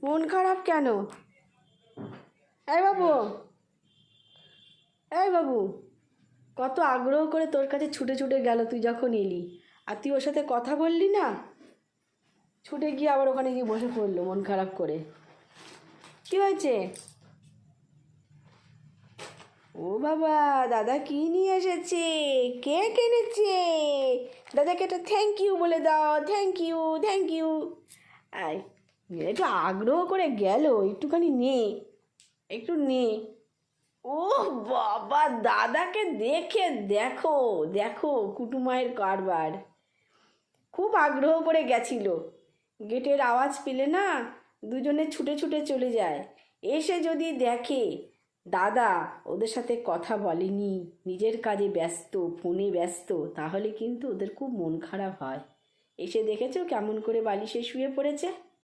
মন খারাপ কেন? এই বাবু, এই বাবু, কত আগ্রহ করে তোর কাছে ছুটে ছুটে গেল তুই যখন এলি, আর তুই ওর সাথে কথা বললি না, ছুটে গিয়ে আবার ওখানে গিয়ে বসে পড়লো মন খারাপ করে। কি হয়েছে? ও বাবা, দাদা কি নিয়ে এসেছে? কে কিনেছে? দাদাকে একটা থ্যাংক ইউ বলে দাও। Thank you, thank you. আয়, একটু আগ্রহ করে গেল, একটুখানি নে, একটু নে। ও বাবা, দাদাকে দেখে দেখো দেখো কুটুমায়ের কারবার। খুব আগ্রহ করে গেছিল, গেটের আওয়াজ পেলে না দুজনে ছুটে ছুটে চলে যায়। এসে যদি দেখে দাদা ওদের সাথে কথা বলেনি, নিজের কাজে ব্যস্ত, ফোনে ব্যস্ত, তাহলে কিন্তু ওদের খুব মন খারাপ হয়। এসে দেখেছো কেমন করে বালিশে শুয়ে পড়েছে।